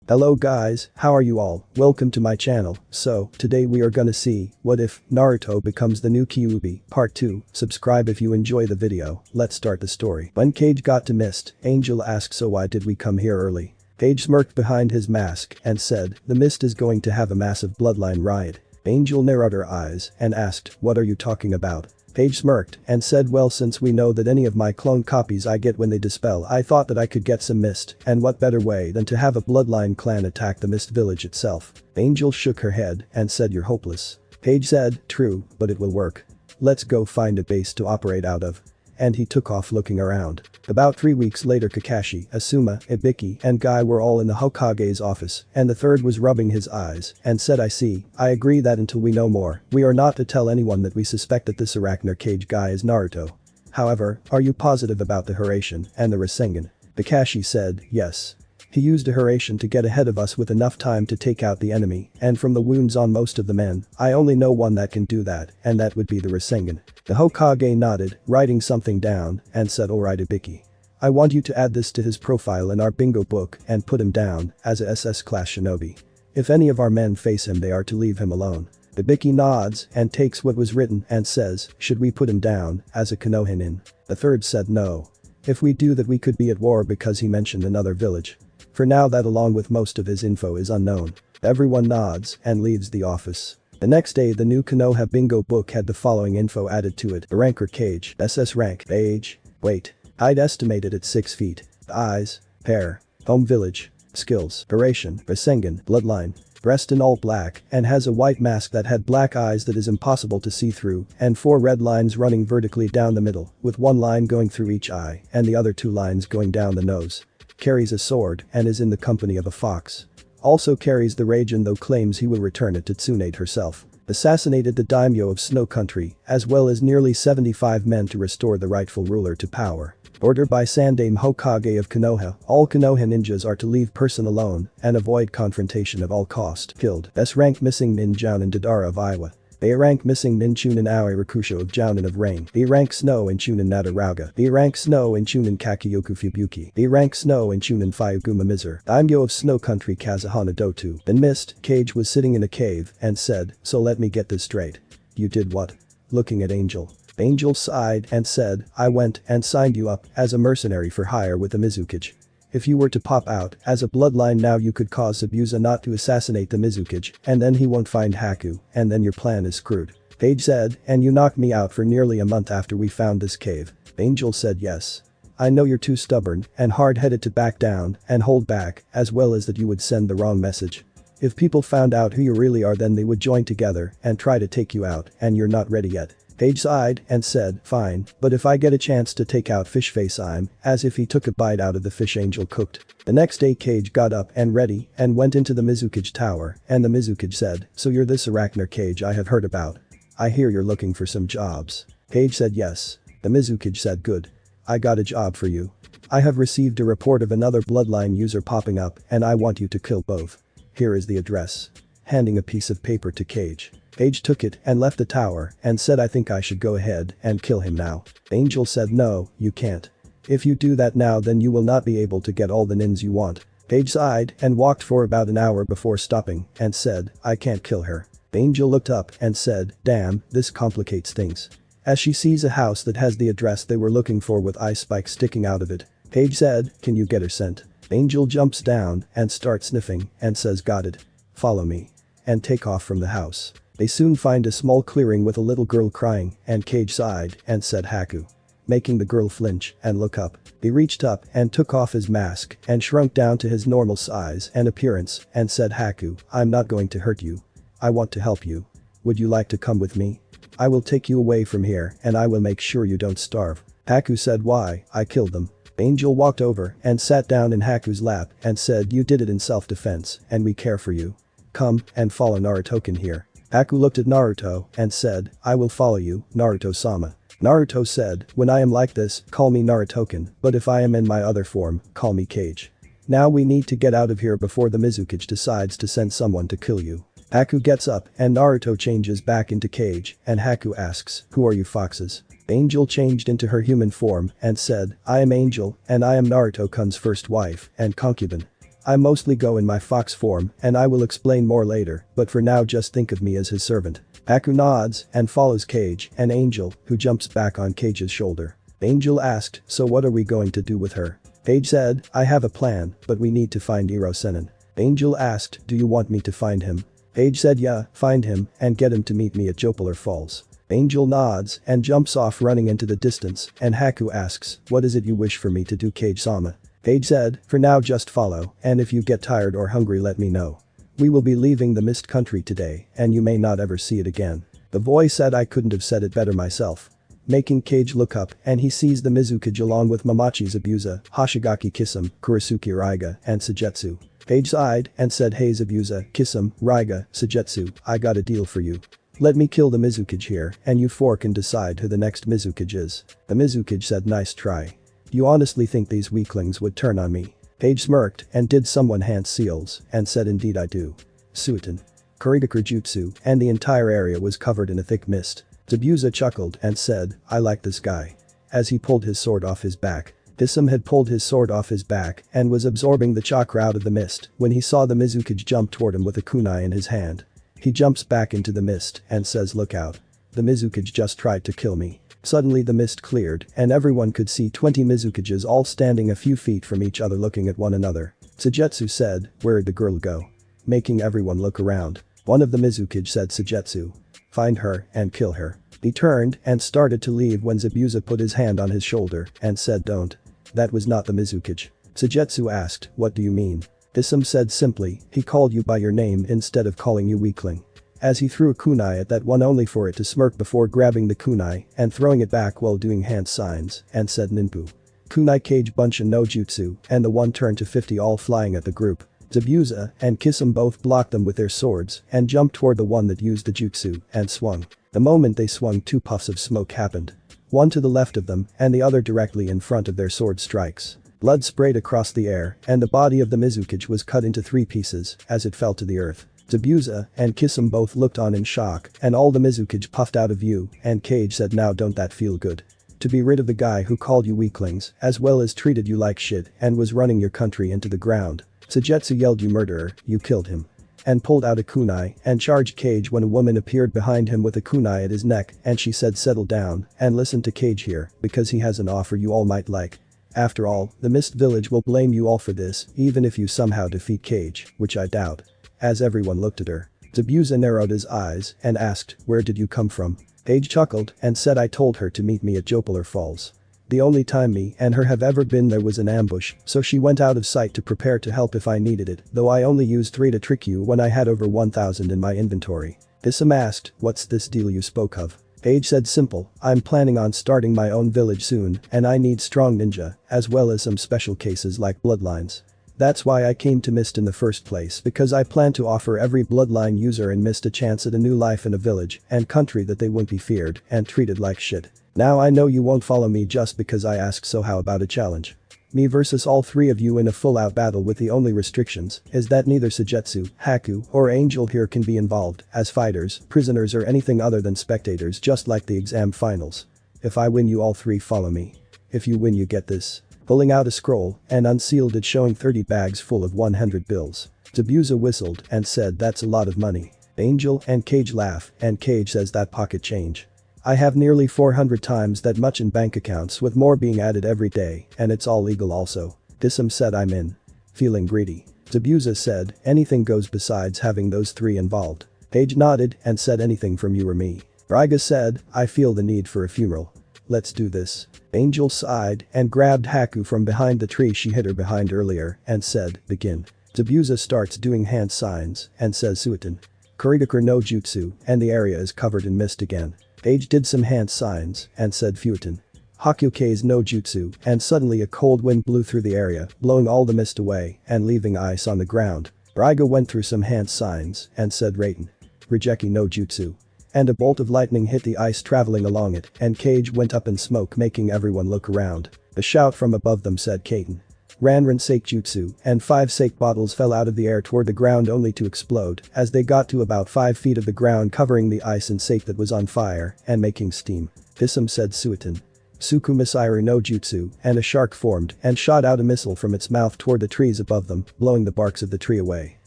Hello guys, how are you all? Welcome to my channel. So, today we are gonna see, what if Naruto becomes the new Kyuubi, part 2. Subscribe if you enjoy the video, let's start the story. When Cage got to Mist, Angel asked, so why did we come here early? Cage smirked behind his mask and said, the Mist is going to have a massive bloodline riot. Angel narrowed her eyes and asked, what are you talking about? Cage smirked and said, well, since we know that any of my clone copies I get when they dispel, I thought that I could get some Mist, and what better way than to have a bloodline clan attack the Mist village itself. Angel shook her head and said, you're hopeless. Cage said, true, but it will work. Let's go find a base to operate out of. And he took off looking around. About 3 weeks later, Kakashi, Asuma, Ibiki, and Guy were all in the Hokage's office, and the third was rubbing his eyes and said, I see, I agree that until we know more, we are not to tell anyone that we suspect that this Arachner Cage guy is Naruto. However, are you positive about the Hiraishin and the Rasengan? Kakashi said, yes. He used a Hiraishin to get ahead of us with enough time to take out the enemy, and from the wounds on most of the men, I only know one that can do that, and that would be the Rasengan. The Hokage nodded, writing something down, and said, alright Ibiki. I want you to add this to his profile in our bingo book and put him down as a SS class shinobi. If any of our men face him, they are to leave him alone. Ibiki nods and takes what was written and says, should we put him down as a Konohinin? The third said no. If we do that, we could be at war because he mentioned another village. For now, that along with most of his info is unknown. Everyone nods and leaves the office. The next day, the new Konoha bingo book had the following info added to it. The ranker Cage, SS rank, age, weight, height estimated at 6 feet, eyes, hair, home village, skills, duration, Rasengan, bloodline, dressed in all black and has a white mask that had black eyes that is impossible to see through, and 4 red lines running vertically down the middle, with 1 line going through each eye and the other 2 lines going down the nose. Carries a sword and is in the company of a fox. Also carries the Raijin, though claims he will return it to Tsunade herself. Assassinated the daimyo of Snow Country, as well as nearly 75 men to restore the rightful ruler to power. Order by Sandaime Hokage of Konoha, all Konoha ninjas are to leave person alone and avoid confrontation at all cost. Killed. S rank missing Nin Jounin Dadara of Iowa. A rank missing Nin Chunin Aoi Rakusho of Jounin of Rain. B rank Snow and Chunin Nadarauga. B rank Snow and Chunin Kakyoku Fubuki. B rank Snow and Chunin Fyuguma Mizur. Daimyo of Snow Country Kazuhana Dotu. In Mist, Cage was sitting in a cave and said, so let me get this straight. You did what? Looking at Angel. Angel sighed and said, I went and signed you up as a mercenary for hire with the Mizukage. If you were to pop out as a bloodline now, you could cause Sabusa not to assassinate the Mizukage, and then he won't find Haku, and then your plan is screwed. Cage said, and you knocked me out for nearly a month after we found this cave. Angel said, yes. I know you're too stubborn and hard-headed to back down and hold back, as well as that you would send the wrong message. If people found out who you really are, then they would join together and try to take you out, and you're not ready yet. Cage sighed and said, fine, but if I get a chance to take out Fishface, I'm, as if he took a bite out of the fish Angel cooked. The next day, Cage got up and ready and went into the Mizukage tower, and the Mizukage said, so you're this Arachner Cage I have heard about. I hear you're looking for some jobs. Cage said yes. The Mizukage said, good. I got a job for you. I have received a report of another bloodline user popping up, and I want you to kill both. Here is the address. Handing a piece of paper to Cage. Cage took it and left the tower and said, I think I should go ahead and kill him now. Angel said, no, you can't. If you do that now, then you will not be able to get all the nins you want. Cage sighed and walked for about an hour before stopping and said, I can't kill her. Angel looked up and said, damn, this complicates things. As she sees a house that has the address they were looking for with ice spikes sticking out of it. Cage said, can you get her sent? Angel jumps down and starts sniffing and says, got it. Follow me. And take off from the house. They soon find a small clearing with a little girl crying, and Cage sighed and said, Haku. Making the girl flinch and look up. He reached up and took off his mask and shrunk down to his normal size and appearance and said, Haku, I'm not going to hurt you. I want to help you. Would you like to come with me? I will take you away from here and I will make sure you don't starve. Haku said, why, I killed them. Angel walked over and sat down in Haku's lap and said, you did it in self-defense and we care for you. Come and follow Narutoken here. Haku looked at Naruto and said, I will follow you, Naruto-sama. Naruto said, when I am like this, call me Narutoken, but if I am in my other form, call me Cage. Now we need to get out of here before the Mizukage decides to send someone to kill you. Haku gets up and Naruto changes back into Cage and Haku asks, who are you foxes? Angel changed into her human form and said, I am Angel and I am Naruto-kun's first wife and concubine. I mostly go in my fox form and I will explain more later, but for now just think of me as his servant. Haku nods and follows Cage and Angel, who jumps back on Cage's shoulder. Angel asked, so what are we going to do with her? Cage said, I have a plan, but we need to find Iro Senin. Angel asked, do you want me to find him? Cage said yeah, find him and get him to meet me at Jopeler Falls. Angel nods and jumps off running into the distance and Haku asks, what is it you wish for me to do Kage-sama? Cage said, for now just follow and if you get tired or hungry let me know. We will be leaving the Mist Country today and you may not ever see it again. The boy said I couldn't have said it better myself. Making Cage look up and he sees the Mizukage along with Mamachi Zabuza, Hoshigaki Kisame, Kurisuke Raiga and Sujetsu. Cage sighed and said hey Zabuza, Kisame, Raiga, Sujetsu, I got a deal for you. Let me kill the Mizukage here and you four can decide who the next Mizukage is. The Mizukage said nice try. You honestly think these weaklings would turn on me? Cage smirked and did some one-hand seals and said indeed I do. Suiton. Kurigaku Jutsu and the entire area was covered in a thick mist. Zabuza chuckled and said, I like this guy. As he pulled his sword off his back. Kisame had pulled his sword off his back and was absorbing the chakra out of the mist when he saw the Mizukage jump toward him with a kunai in his hand. He jumps back into the mist and says look out. The Mizukage just tried to kill me. Suddenly the mist cleared and everyone could see 20 Mizukages all standing a few feet from each other looking at one another. Sujetsu said, where'd the girl go? Making everyone look around. One of the Mizukage said Sujetsu. Find her and kill her. He turned and started to leave when Zabuza put his hand on his shoulder and said don't. That was not the Mizukage. Sujetsu asked, what do you mean? Kisame said simply, he called you by your name instead of calling you weakling. As he threw a kunai at that one only for it to smirk before grabbing the kunai and throwing it back while doing hand signs and said ninpu. Kunai Cage Bunshin no Jutsu and the one turned to 50 all flying at the group. Zabuza and Kisame both blocked them with their swords and jumped toward the one that used the jutsu and swung. The moment they swung 2 puffs of smoke happened. One to the left of them and the other directly in front of their sword strikes. Blood sprayed across the air and the body of the Mizukage was cut into 3 pieces as it fell to the earth. Zabuza and Kisame both looked on in shock and all the Mizukage puffed out of view and Cage said now don't that feel good? To be rid of the guy who called you weaklings as well as treated you like shit and was running your country into the ground. Sujetsu yelled you murderer, you killed him. And pulled out a kunai and charged Cage when a woman appeared behind him with a kunai at his neck and she said settle down and listen to Cage here because he has an offer you all might like. After all, the Mist Village will blame you all for this even if you somehow defeat Cage, which I doubt. As everyone looked at her. Zabuza narrowed his eyes and asked, where did you come from? Cage chuckled and said I told her to meet me at Jopeler Falls. The only time me and her have ever been there was an ambush, so she went out of sight to prepare to help if I needed it, though I only used 3 to trick you when I had over 1,000 in my inventory. Kisame asked, what's this deal you spoke of? Cage said simple, I'm planning on starting my own village soon and I need strong ninja, as well as some special cases like bloodlines. That's why I came to Mist in the first place because I plan to offer every bloodline user in Mist a chance at a new life in a village and country that they won't be feared and treated like shit. Now I know you won't follow me just because I asked so how about a challenge? Me versus all 3 of you in a full-out battle with the only restrictions is that neither Sujetsu, Haku, or Angel here can be involved as fighters, prisoners or anything other than spectators just like the exam finals. If I win you all 3 follow me. If you win you get this. Pulling out a scroll and unsealed it showing 30 bags full of 100 bills. Zabuza whistled and said that's a lot of money. Angel and Cage laugh and Cage says that pocket change. I have nearly 400 times that much in bank accounts with more being added every day and it's all legal also. Kisame said I'm in. Feeling greedy. Zabuza said anything goes besides having those 3 involved. Cage nodded and said anything from you or me. Raiga said I feel the need for a funeral. Let's do this. Angel sighed and grabbed Haku from behind the tree she hid her behind earlier and said, begin. Zabuza starts doing hand signs and says Suiton. Kurigaku no Jutsu and the area is covered in mist again. Cage did some hand signs and said Futon. Hakyuke's no Jutsu and suddenly a cold wind blew through the area, blowing all the mist away and leaving ice on the ground. Raiga went through some hand signs and said Raiden. Rejeki no Jutsu. And a bolt of lightning hit the ice traveling along it and Cage went up in smoke making everyone look around. A shout from above them said Kaiten. Ranran Sake Jutsu and 5 Sake bottles fell out of the air toward the ground only to explode as they got to about 5 feet of the ground covering the ice and Sake that was on fire and making steam. Kisame said Suiton. Sukumisairu no Jutsu, and a shark formed and shot out a missile from its mouth toward the trees above them, blowing the barks of the tree away.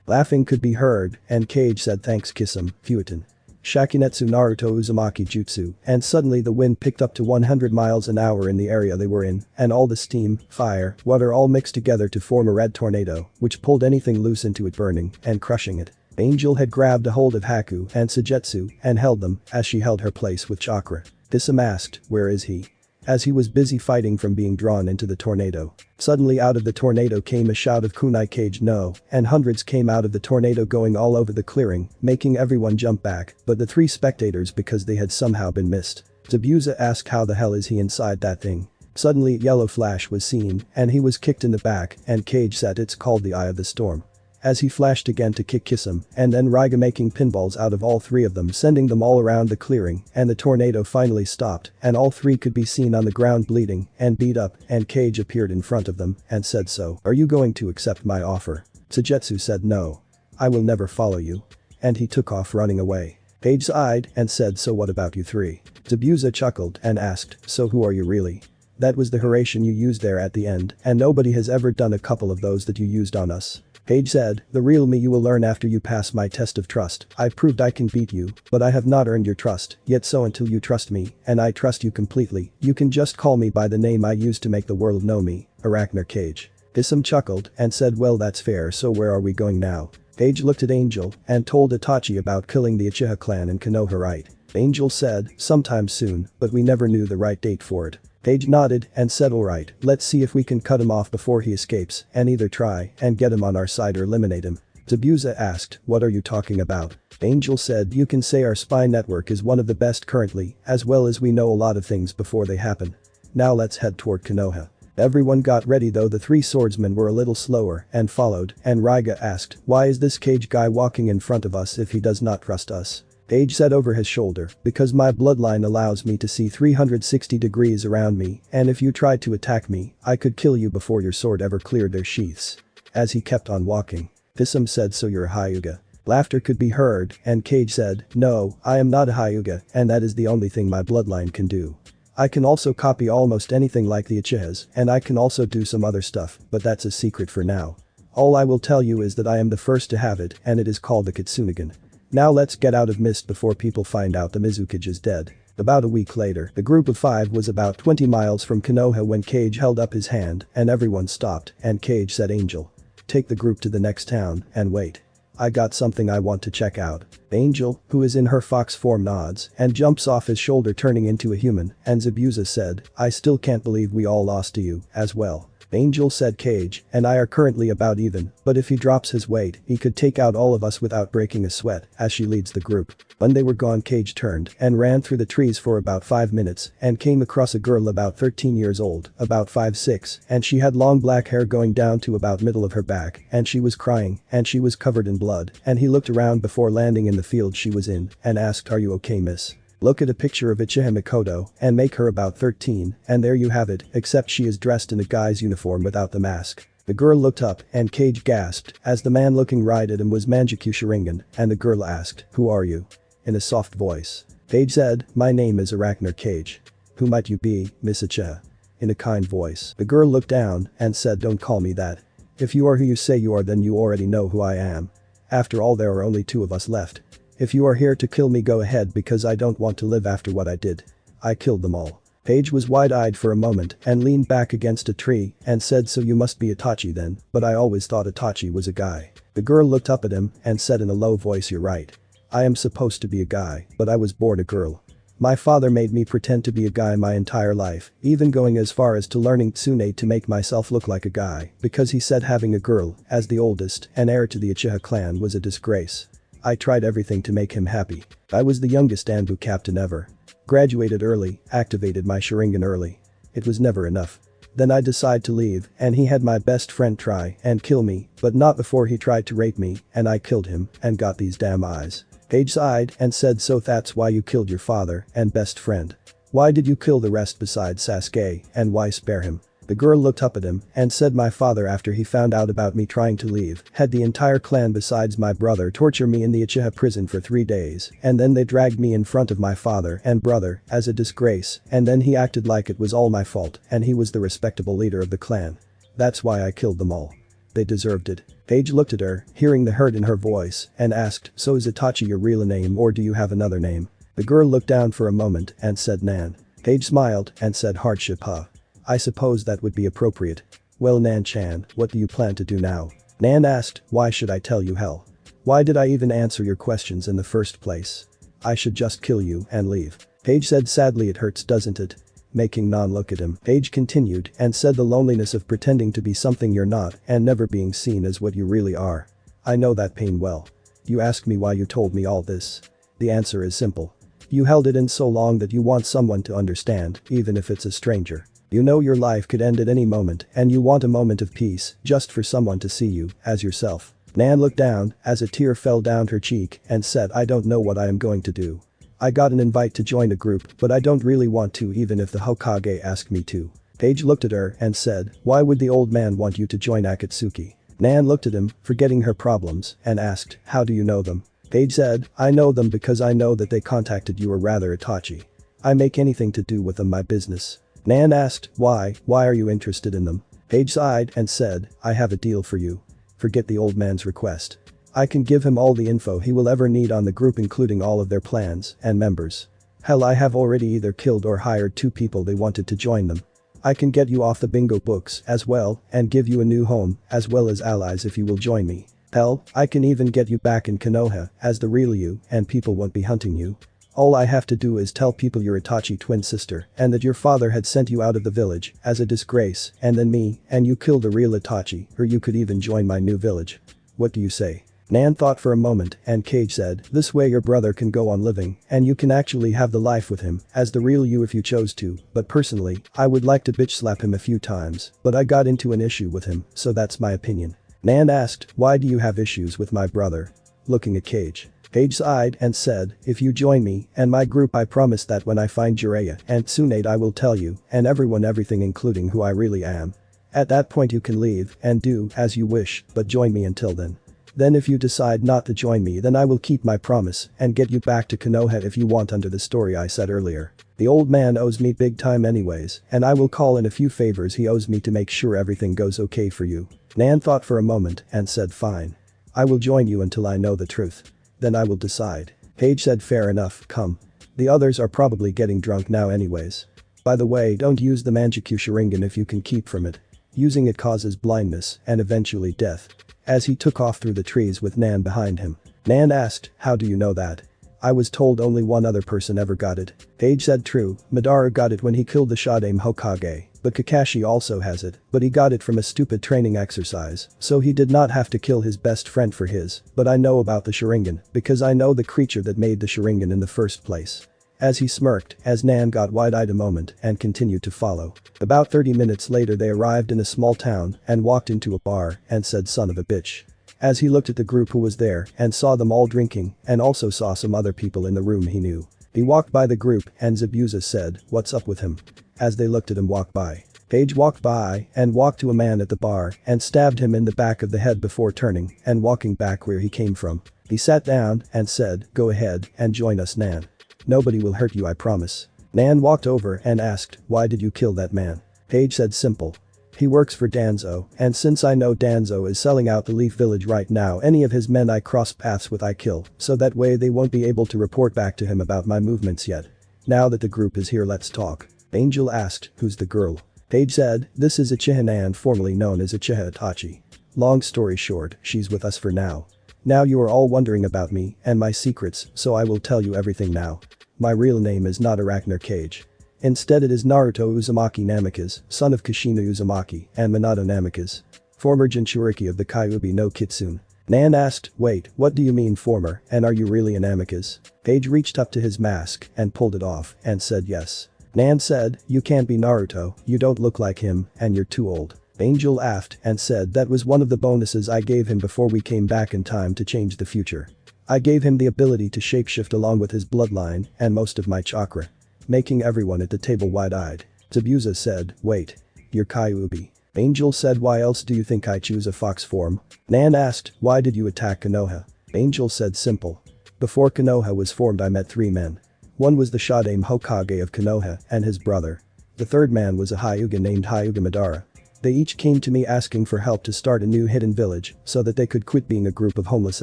Laughing could be heard, and Kage said thanks Kisame, Fueton. Shakinetsu Naruto Uzumaki Jutsu, and suddenly the wind picked up to 100 miles an hour in the area they were in, and all the steam, fire, water all mixed together to form a red tornado, which pulled anything loose into it burning and crushing it. Angel had grabbed a hold of Haku and Sujetsu and held them as she held her place with chakra. Kisame asked, where is he? As he was busy fighting from being drawn into the tornado. Suddenly out of the tornado came a shout of kunai Kage no, and hundreds came out of the tornado going all over the clearing, making everyone jump back, but the three spectators because they had somehow been missed. Zabuza asked how the hell is he inside that thing. Suddenly yellow flash was seen, and he was kicked in the back, and Kage said it's called the Eye of the Storm. As he flashed again to kick Kisame, and then Raiga making pinballs out of all three of them sending them all around the clearing, and the tornado finally stopped, and all three could be seen on the ground bleeding and beat up, and Kage appeared in front of them and said so, are you going to accept my offer? Sujetsu said no. I will never follow you. And he took off running away. Kage sighed and said so what about you three? Zabuza chuckled and asked, so who are you really? That was the Haration you used there at the end, and nobody has ever done a couple of those that you used on us. Kage said, the real me you will learn after you pass my test of trust. I've proved I can beat you, but I have not earned your trust, yet so until you trust me, and I trust you completely, you can just call me by the name I used to make the world know me, Arachner Kage. Kisame chuckled and said well that's fair so where are we going now? Kage looked at Angel and told Itachi about killing the Uchiha clan in Konoha right. Angel said, sometime soon, but we never knew the right date for it. Kage nodded and said alright, let's see if we can cut him off before he escapes and either try and get him on our side or eliminate him. Zabuza asked, what are you talking about? Angel said you can say our spy network is one of the best currently, as well as we know a lot of things before they happen. Now let's head toward Konoha. Everyone got ready though the three swordsmen were a little slower and followed, and Raiga asked, why is this Kage guy walking in front of us if he does not trust us? Kage said over his shoulder, because my bloodline allows me to see 360 degrees around me, and if you tried to attack me, I could kill you before your sword ever cleared their sheaths. As he kept on walking. Kisame said so you're a Hyuga. Laughter could be heard, and Kage said, no, I am not a Hyuga, and that is the only thing my bloodline can do. I can also copy almost anything like the Uchihas, and I can also do some other stuff, but that's a secret for now. All I will tell you is that I am the first to have it, and it is called the Kitsunegan. Now let's get out of mist before people find out the Mizukage is dead. About a week later, the group of 5 was about 20 miles from Konoha when Kage held up his hand and everyone stopped and Kage said Angel. Take the group to the next town and wait. I got something I want to check out. Angel, who is in her fox form nods and jumps off his shoulder turning into a human and Zabuza said, I still can't believe we all lost to you as well. Angel said Kage and I are currently about even, but if he drops his weight, he could take out all of us without breaking a sweat as she leads the group. When they were gone Kage turned and ran through the trees for about 5 minutes and came across a girl about 13 years old, about 5'6", and she had long black hair going down to about middle of her back and she was crying and she was covered in blood and he looked around before landing in the field she was in and asked are you okay miss? Look at a picture of Uchiha Mikoto and make her about 13 and there you have it, except she is dressed in a guy's uniform without the mask. The girl looked up and Kage gasped as the man looking right at him was Manjaku Sharingan and the girl asked, who are you? In a soft voice. Kage said, my name is Arachner Kage. Who might you be, Miss Uchiha? In a kind voice. The girl looked down and said don't call me that. If you are who you say you are then you already know who I am. After all there are only 2 of us left. If you are here to kill me go ahead because I don't want to live after what I did. I killed them all. Kage was wide-eyed for a moment and leaned back against a tree and said so you must be Itachi then, but I always thought Itachi was a guy. The girl looked up at him and said in a low voice you're right. I am supposed to be a guy, but I was born a girl. My father made me pretend to be a guy my entire life, even going as far as to learning tsune to make myself look like a guy, because he said having a girl, as the oldest and heir to the Uchiha clan was a disgrace. I tried everything to make him happy. I was the youngest Anbu captain ever. Graduated early, activated my Sharingan early. It was never enough. Then I decided to leave and he had my best friend try and kill me, but not before he tried to rape me and I killed him and got these damn eyes. Kage sighed and said so that's why you killed your father and best friend. Why did you kill the rest besides Sasuke and why spare him? The girl looked up at him and said my father after he found out about me trying to leave had the entire clan besides my brother torture me in the Uchiha prison for 3 days and then they dragged me in front of my father and brother as a disgrace and then he acted like it was all my fault and he was the respectable leader of the clan. That's why I killed them all. They deserved it. Paige looked at her, hearing the hurt in her voice, and asked, so is Itachi your real name or do you have another name? The girl looked down for a moment and said Nan. Paige smiled and said hardship huh. I suppose that would be appropriate. Well Nan-chan, what do you plan to do now? Nan asked, why should I tell you hell? Why did I even answer your questions in the first place? I should just kill you and leave. Paige said sadly it hurts doesn't it? Making Nan look at him. Paige continued and said the loneliness of pretending to be something you're not and never being seen as what you really are. I know that pain well. You ask me why you told me all this. The answer is simple. You held it in so long that you want someone to understand, even if it's a stranger. You know your life could end at any moment and you want a moment of peace just for someone to see you as yourself. Nan looked down as a tear fell down her cheek and said I don't know what I am going to do. I got an invite to join a group but I don't really want to even if the Hokage asked me to. Paige looked at her and said, why would the old man want you to join Akatsuki? Nan looked at him, forgetting her problems, and asked, how do you know them? Paige said, I know them because I know that they contacted you or rather Itachi. I make anything to do with them my business. Nan asked, why are you interested in them? Paige sighed and said, I have a deal for you. Forget the old man's request. I can give him all the info he will ever need on the group including all of their plans and members. Hell I have already either killed or hired 2 people they wanted to join them. I can get you off the bingo books as well and give you a new home as well as allies if you will join me. Hell, I can even get you back in Konoha as the real you and people won't be hunting you. All I have to do is tell people you're Itachi twin sister and that your father had sent you out of the village as a disgrace and then me and you killed the real Itachi or you could even join my new village. What do you say? Nan thought for a moment and Cage said, this way your brother can go on living and you can actually have the life with him as the real you if you chose to, but personally, I would like to bitch slap him a few times, but I got into an issue with him, so that's my opinion. Nan asked, why do you have issues with my brother? Looking at Cage. Cage sighed and said, if you join me and my group I promise that when I find Jiraiya and Tsunade I will tell you and everyone everything including who I really am. At that point you can leave and do as you wish but join me until then. Then if you decide not to join me then I will keep my promise and get you back to Konoha if you want under the story I said earlier. The old man owes me big time anyways and I will call in a few favors he owes me to make sure everything goes okay for you. Nan thought for a moment and said fine. I will join you until I know the truth. Then I will decide. Paige said fair enough, come. The others are probably getting drunk now anyways. By the way don't use the Manjikyu Sharingan if you can keep from it. Using it causes blindness and eventually death. As he took off through the trees with Nan behind him. Nan asked, how do you know that? I was told only one other person ever got it. Paige said true, Madara got it when he killed the Shadame Hokage, but Kakashi also has it, but he got it from a stupid training exercise, so he did not have to kill his best friend for his, but I know about the Sharingan, because I know the creature that made the Sharingan in the first place. As he smirked, as Nan got wide-eyed a moment and continued to follow. About 30 minutes later they arrived in a small town and walked into a bar and said son of a bitch. As he looked at the group who was there and saw them all drinking and also saw some other people in the room he knew. He walked by the group and Zabuza said, what's up with him? As they looked at him walk by. Paige walked by and walked to a man at the bar and stabbed him in the back of the head before turning and walking back where he came from. He sat down and said, go ahead and join us Nan. Nobody will hurt you I promise. Nan walked over and asked, why did you kill that man? Paige said simple. He works for Danzo, and since I know Danzo is selling out the Leaf Village right now any of his men I cross paths with I kill, so that way they won't be able to report back to him about my movements yet. Now that the group is here let's talk. Angel asked, who's the girl? Paige said, this is Uchiha Nan formerly known as Uchiha Itachi. Long story short, she's with us for now. Now you are all wondering about me and my secrets, so I will tell you everything now. My real name is not Arachner Cage. Instead it is Naruto Uzumaki Namikaze, son of Kushina Uzumaki and Minato Namikaze. Former Jinchuriki of the Kyuubi no Kitsune. Nan asked, wait, what do you mean former and are you really a Namikaze? Paige reached up to his mask and pulled it off and said yes. Nan said, you can't be Naruto, you don't look like him and you're too old. Angel laughed and said that was one of the bonuses I gave him before we came back in time to change the future. I gave him the ability to shapeshift along with his bloodline and most of my chakra. Making everyone at the table wide-eyed. Zabuza said, wait. you're Kyuubi. Angel said, why else do you think I choose a fox form? Nan asked, why did you attack Konoha? Angel said, simple. Before Konoha was formed I met 3 men. One was the Shodaime Hokage of Konoha and his brother. The third man was a Hyuga named Hyuga Madara. They each came to me asking for help to start a new hidden village so that they could quit being a group of homeless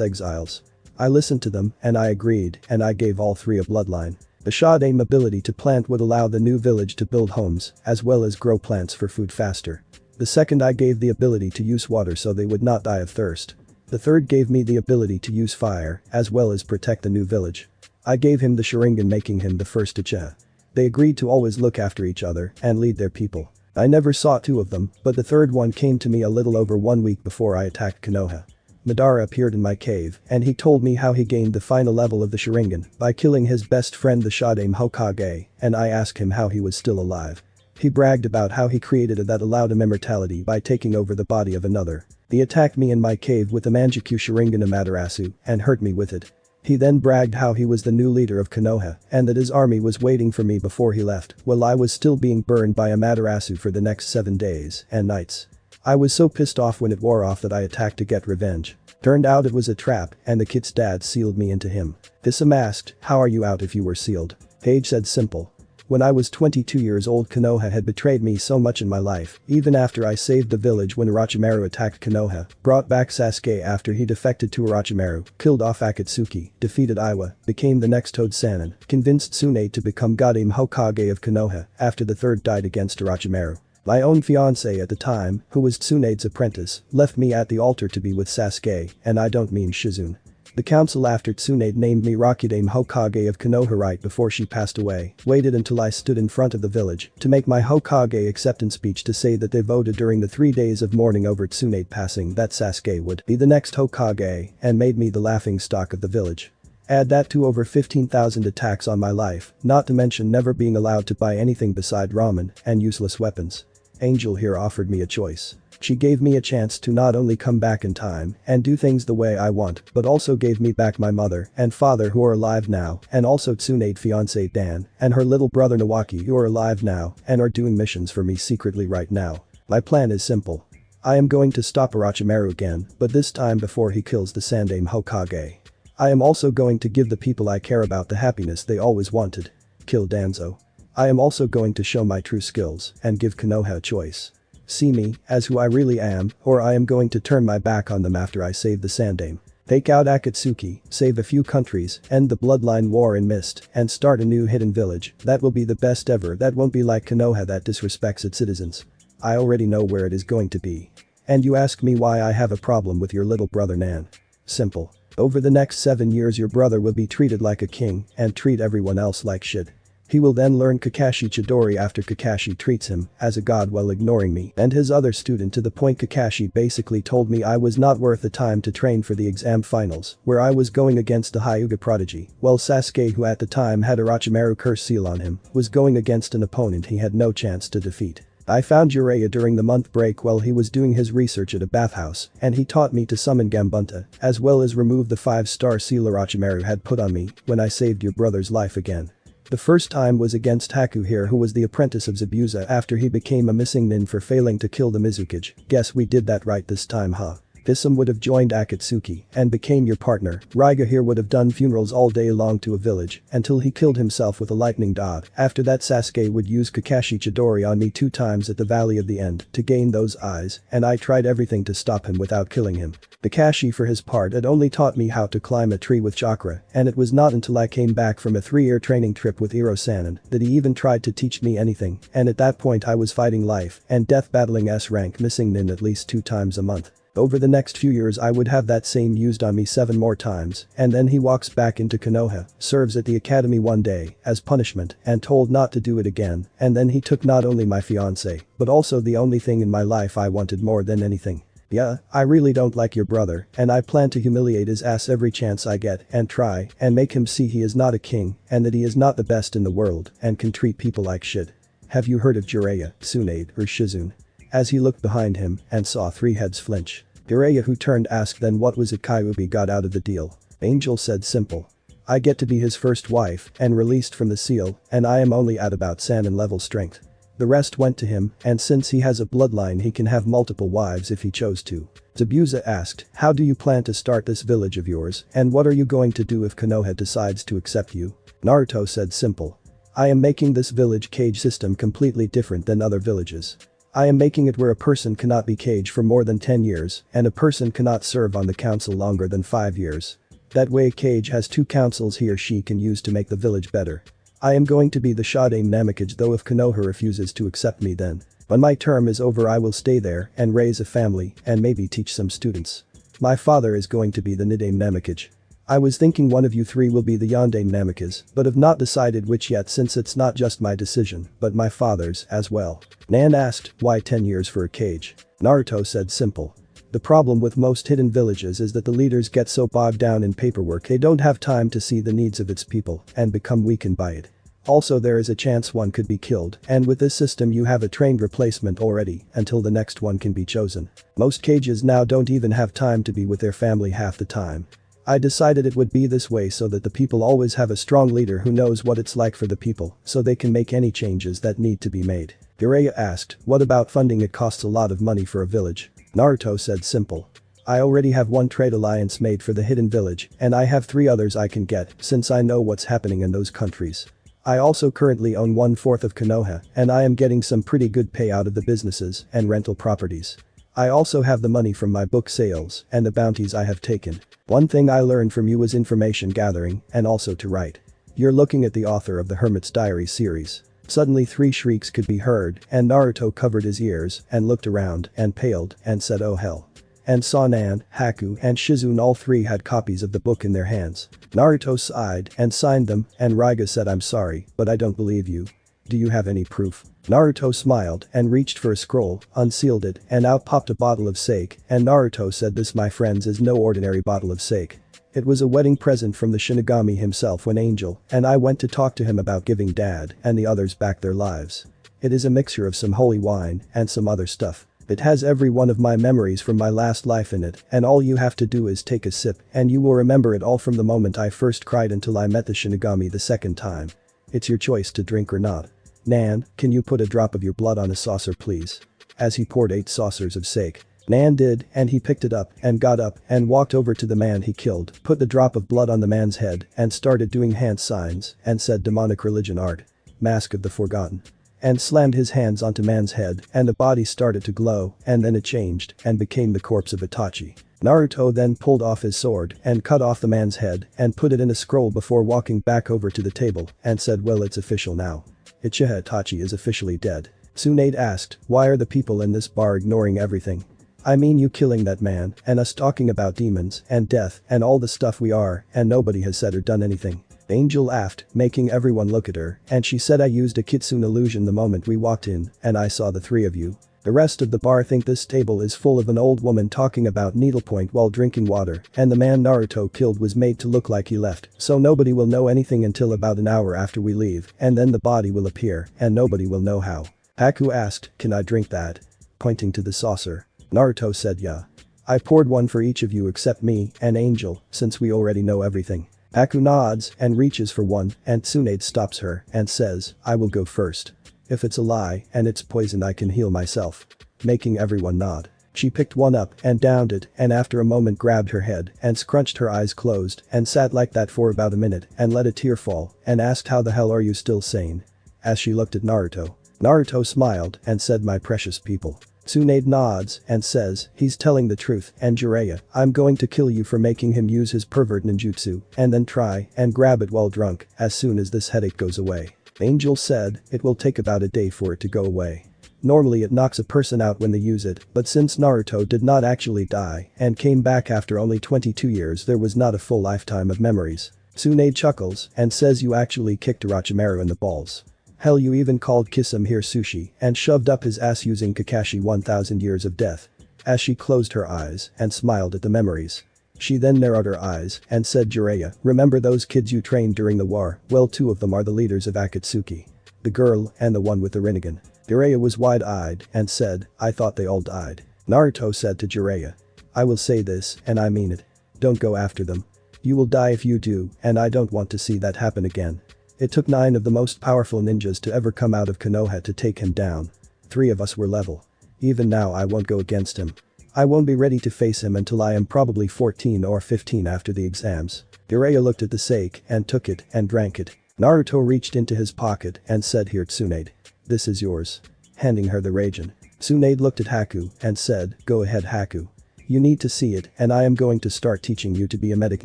exiles. I listened to them and I agreed and I gave all 3 a bloodline. The Shodaime ability to plant would allow the new village to build homes as well as grow plants for food faster. The second I gave the ability to use water so they would not die of thirst. The third gave me the ability to use fire as well as protect the new village. I gave him the Sharingan, making him the first Uchiha. They agreed to always look after each other and lead their people. I never saw 2 of them, but the third one came to me a little over 1 week before I attacked Konoha. Madara appeared in my cave and he told me how he gained the final level of the Sharingan by killing his best friend the Shodaime Hokage, and I asked him how he was still alive. He bragged about how he created a that allowed him immortality by taking over the body of another. He attacked me in my cave with the Manjikyu Sharingan Amaterasu and hurt me with it. He then bragged how he was the new leader of Konoha and that his army was waiting for me before he left while I was still being burned by Amaterasu for the next 7 days and nights. I was so pissed off when it wore off that I attacked to get revenge. Turned out it was a trap and the kid's dad sealed me into him. Thisam asked, how are you out if you were sealed? Paige said, simple. When I was 22 years old Konoha had betrayed me so much in my life, even after I saved the village when Orochimaru attacked Konoha, brought back Sasuke after he defected to Orochimaru, killed off Akatsuki, defeated Iwa, became the next Toad Sannin, convinced Tsunade to become Shodaime Hokage of Konoha after the third died against Orochimaru. My own fiancé at the time, who was Tsunade's apprentice, left me at the altar to be with Sasuke, and I don't mean Shizune. The council after Tsunade named me Rokudaime Hokage of Konoha right before she passed away, waited until I stood in front of the village to make my Hokage acceptance speech to say that they voted during the 3 days of mourning over Tsunade passing that Sasuke would be the next Hokage and made me the laughing stock of the village. Add that to over 15,000 attacks on my life, not to mention never being allowed to buy anything beside ramen and useless weapons. Angel here offered me a choice. She gave me a chance to not only come back in time and do things the way I want but also gave me back my mother and father who are alive now and also Tsunade fiancé Dan and her little brother Nawaki who are alive now and are doing missions for me secretly right now. My plan is simple. I am going to stop Orochimaru again, but this time before he kills the Shodaime Hokage. I am also going to give the people I care about the happiness they always wanted. Kill Danzo. I am also going to show my true skills and give Konoha a choice. See me as who I really am, or I am going to turn my back on them after I save the Shodaime. Take out Akatsuki, save a few countries, end the bloodline war in Mist, and start a new hidden village that will be the best ever that won't be like Konoha that disrespects its citizens. I already know where it is going to be. And you ask me why I have a problem with your little brother Nan. Simple. Over the next 7 years your brother will be treated like a king and treat everyone else like shit. He will then learn Kakashi Chidori after Kakashi treats him as a god while ignoring me and his other student to the point Kakashi basically told me I was not worth the time to train for the exam finals where I was going against the Hyuga prodigy while Sasuke, who at the time had Orochimaru curse seal on him, was going against an opponent he had no chance to defeat. I found Jiraiya during the month break while he was doing his research at a bathhouse and he taught me to summon Gambunta as well as remove the 5-star seal Orochimaru had put on me when I saved your brother's life again. The first time was against Haku here, who was the apprentice of Zabuza after he became a missing nin for failing to kill the Mizukage. Guess we did that right this time, huh? Thisam would have joined Akatsuki and became your partner. Raiga here would have done funerals all day long to a village until he killed himself with a lightning dot. After that Sasuke would use Kakashi Chidori on me 2 times at the Valley of the End to gain those eyes and I tried everything to stop him without killing him. Kakashi for his part had only taught me how to climb a tree with chakra and it was not until I came back from a 3-year training trip with Iro Sannin that he even tried to teach me anything, and at that point I was fighting life and death battling S-rank missing nin at least 2 times a month. Over the next few years I would have that same used on me 7 more times and then he walks back into Konoha, serves at the academy one day as punishment and told not to do it again, and then he took not only my fiancé but also the only thing in my life I wanted more than anything. Yeah, I really don't like your brother and I plan to humiliate his ass every chance I get and try and make him see he is not a king and that he is not the best in the world and can treat people like shit. Have you heard of Jiraiya, Tsunade, or Shizune? As he looked behind him and saw 3 heads flinch. Jiraiya, who turned, asked, then what was it Kyuubi got out of the deal? Angel said, simple. I get to be his first wife and released from the seal and I am only at about Sannin level strength. The rest went to him, and since he has a bloodline he can have multiple wives if he chose to. Zabuza asked, how do you plan to start this village of yours, and what are you going to do if Konoha decides to accept you? Naruto said simple. I am making this village cage system completely different than other villages. I am making it where a person cannot be caged for more than 10 years, and a person cannot serve on the council longer than 5 years. That way a cage has 2 councils he or she can use to make the village better. I am going to be the Shadame Namekage though if Konoha refuses to accept me then. When my term is over I will stay there and raise a family and maybe teach some students. My father is going to be the Nidame Namekage. I was thinking one of you 3 will be the Yandame Namekage, but have not decided which yet since it's not just my decision, but my father's as well. Nan asked, why 10 years for a cage? Naruto said simple. The problem with most hidden villages is that the leaders get so bogged down in paperwork they don't have time to see the needs of its people and become weakened by it. Also there is a chance one could be killed, and with this system you have a trained replacement already until the next one can be chosen. Most cages now don't even have time to be with their family half the time. I decided it would be this way so that the people always have a strong leader who knows what it's like for the people so they can make any changes that need to be made. Jiraiya asked, what about funding? It costs a lot of money for a village. Naruto said simple. I already have 1 trade alliance made for the hidden village and I have 3 others I can get since I know what's happening in those countries. I also currently own 1/4 of Konoha and I am getting some pretty good pay out of the businesses and rental properties. I also have the money from my book sales and the bounties I have taken. One thing I learned from you was information gathering and also to write. You're looking at the author of the Hermit's Diary series. Suddenly 3 shrieks could be heard and Naruto covered his ears and looked around and paled and said oh hell. And saw Nan, Haku and Shizune all 3 had copies of the book in their hands. Naruto sighed and signed them and Raiga said I'm sorry, but I don't believe you. Do you have any proof? Naruto smiled and reached for a scroll, unsealed it and out popped a bottle of sake and Naruto said this my friends is no ordinary bottle of sake. It was a wedding present from the Shinigami himself when Angel and I went to talk to him about giving Dad and the others back their lives. It is a mixture of some holy wine and some other stuff. It has every one of my memories from my last life in it and all you have to do is take a sip and you will remember it all from the moment I first cried until I met the Shinigami the second time. It's your choice to drink or not. Nan, can you put a drop of your blood on a saucer please? As he poured 8 saucers of sake. Nan did and he picked it up and got up and walked over to the man he killed, put the drop of blood on the man's head and started doing hand signs and said demonic religion art. Mask of the Forgotten. And slammed his hands onto man's head and the body started to glow and then it changed and became the corpse of Itachi. Naruto then pulled off his sword and cut off the man's head and put it in a scroll before walking back over to the table and said well it's official now. Uchiha Itachi is officially dead. Tsunade asked, why are the people in this bar ignoring everything? I mean you killing that man and us talking about demons and death and all the stuff we are and nobody has said or done anything. Angel laughed, making everyone look at her, and she said I used a kitsune illusion the moment we walked in and I saw the 3 of you. The rest of the bar think this table is full of an old woman talking about needlepoint while drinking water and the man Naruto killed was made to look like he left so nobody will know anything until about an hour after we leave and then the body will appear and nobody will know how. Haku asked, can I drink that? Pointing to the saucer. Naruto said yeah. I poured 1 for each of you except me and Angel since we already know everything. Haku nods and reaches for 1 and Tsunade stops her and says, I will go first. If it's a lie and it's poison I can heal myself. Making everyone nod. She picked 1 up and downed it and after a moment grabbed her head and scrunched her eyes closed and sat like that for about a minute and let a tear fall and asked how the hell are you still sane? As she looked at Naruto. Naruto smiled and said my precious people. Tsunade nods and says, he's telling the truth and Jiraiya, I'm going to kill you for making him use his pervert ninjutsu and then try and grab it while drunk as soon as this headache goes away. Angel said, it will take about a day for it to go away. Normally it knocks a person out when they use it, but since Naruto did not actually die and came back after only 22 years there was not a full lifetime of memories. Tsunade chuckles and says you actually kicked Orochimaru in the balls. Hell you even called Kisame here sushi and shoved up his ass using Kakashi 1000 years of death. As she closed her eyes and smiled at the memories. She then narrowed her eyes and said Jiraiya, remember those kids you trained during the war? Well 2 of them are the leaders of Akatsuki. The girl and the one with the Rinnegan. Jiraiya was wide-eyed and said, I thought they all died. Naruto said to Jiraiya. I will say this and I mean it. Don't go after them. You will die if you do and I don't want to see that happen again. It took 9 of the most powerful ninjas to ever come out of Konoha to take him down. 3 of us were level. Even now I won't go against him. I won't be ready to face him until I am probably 14 or 15 after the exams. Jiraiya looked at the sake and took it and drank it. Naruto reached into his pocket and said, "Here Tsunade. This is yours." Handing her the ragen. Tsunade looked at Haku and said, "Go ahead Haku. You need to see it and I am going to start teaching you to be a medic